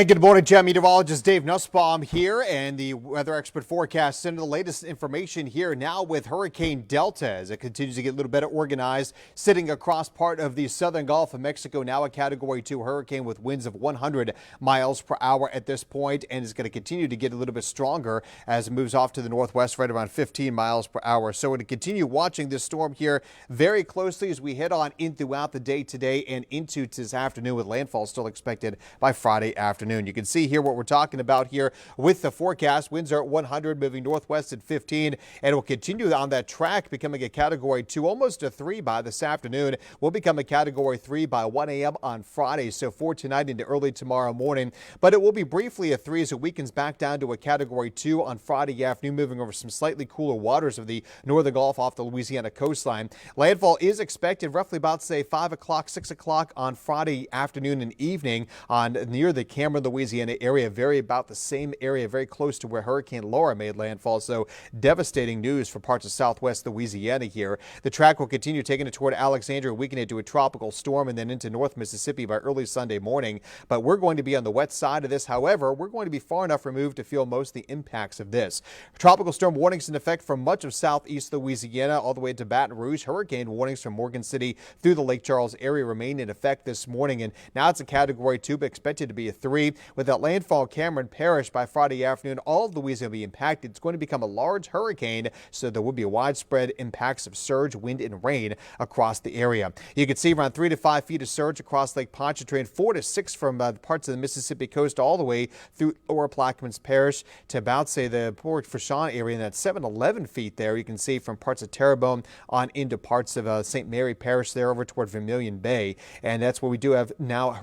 And good morning, Jet Meteorologist Dave Nussbaum here, and the weather expert forecast into the latest information here now with Hurricane Delta as it continues to get a little better organized, sitting across part of the southern Gulf of Mexico, now a Category 2 hurricane with winds of 100 miles per hour at this point, and is going to continue to get a little bit stronger as it moves off to the northwest right around 15 miles per hour. So we're going to continue watching this storm here very closely as we head on in throughout the day today and into this afternoon, with landfall still expected by Friday afternoon. You can see here what we're talking about here with the forecast. Winds are at 100, moving northwest at 15, and it will continue on that track, becoming a Category 2, almost a 3 by this afternoon. Will become a Category 3 by 1 a.m. on Friday, so for tonight into early tomorrow morning. But it will be briefly a 3 as it weakens back down to a Category 2 on Friday afternoon, moving over some slightly cooler waters of the northern Gulf off the Louisiana coastline. Landfall is expected roughly about, say, 5 o'clock, 6 o'clock on Friday afternoon and evening on near the Cameron, Louisiana area, very about the same area, very close to where Hurricane Laura made landfall. So devastating news for parts of southwest Louisiana here. The track will continue taking it toward Alexandria, weakening it to a tropical storm, and then into North Mississippi by early Sunday morning. But we're going to be on the wet side of this. However, we're going to be far enough removed to feel most of the impacts of this. Tropical storm warnings in effect from much of southeast Louisiana all the way to Baton Rouge. Hurricane warnings from Morgan City through the Lake Charles area remain in effect this morning, and now it's a Category 2, but expected to be a 3. With that landfall, Cameron Parish by Friday afternoon, all of Louisiana will be impacted. It's going to become a large hurricane, so there will be widespread impacts of surge, wind, and rain across the area. You can see around 3 to 5 feet of surge across Lake Pontchartrain, 4 to 6 from parts of the Mississippi coast all the way through Lower Plaquemines Parish to about, say, the Port Fourchon area, and that's 7 to 11 feet there. You can see from parts of Terrebonne on into parts of St. Mary Parish there over toward Vermilion Bay, and that's where we do have now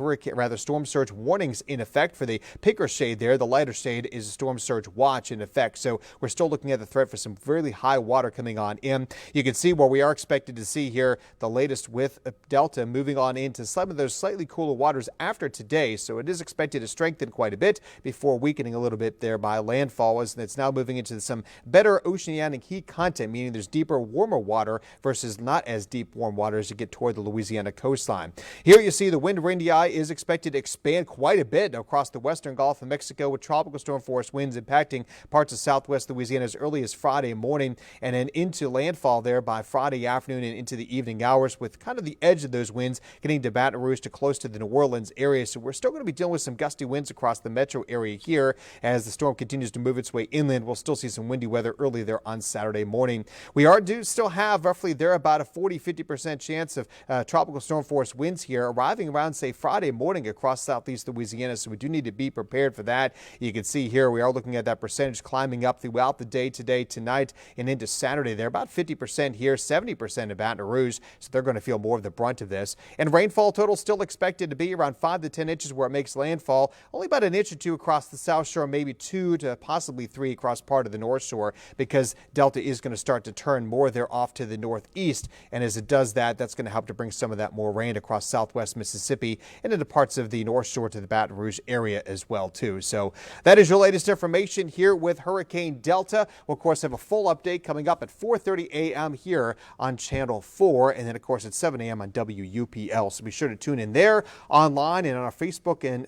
storm surge warnings in effect. For the pinker shade there, the lighter shade is a storm surge watch in effect. So we're still looking at the threat for some really high water coming on in. You can see where we are expected to see here the latest with Delta moving on into some of those slightly cooler waters after today. So it is expected to strengthen quite a bit before weakening a little bit there by landfall, as it's now moving into some better oceanic heat content, meaning there's deeper, warmer water versus not as deep warm water as you get toward the Louisiana coastline. Here you see the wind radii is expected to expand quite a bit across the western Gulf of Mexico, with tropical storm force winds impacting parts of southwest Louisiana as early as Friday morning, and then into landfall there by Friday afternoon and into the evening hours, with kind of the edge of those winds getting to Baton Rouge to close to the New Orleans area. So we're still going to be dealing with some gusty winds across the metro area here as the storm continues to move its way inland. We'll still see some windy weather early there on Saturday morning. We still have roughly there about a 40-50% chance of tropical storm force winds here arriving around, say, Friday morning across southeast Louisiana. So we do need to be prepared for that. You can see here we are looking at that percentage climbing up throughout the day today, tonight, and into Saturday. They're about 50% here, 70% in Baton Rouge, so they're going to feel more of the brunt of this. And rainfall total still expected to be around 5 to 10 inches where it makes landfall, only about an inch or two across the south shore, maybe 2 to possibly 3 across part of the north shore, because Delta is going to start to turn more there off to the northeast, and as it does that, that's going to help to bring some of that more rain across southwest Mississippi and into parts of the north shore to the Baton Rouge area as well too. So that is your latest information here with Hurricane Delta. We'll of course have a full update coming up at 4:30 a.m. here on Channel 4, and then of course at 7 a.m. on WUPL. So be sure to tune in there, online, and on our Facebook and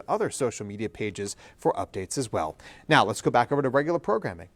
other social media pages for updates as well. Now let's go back over to regular programming.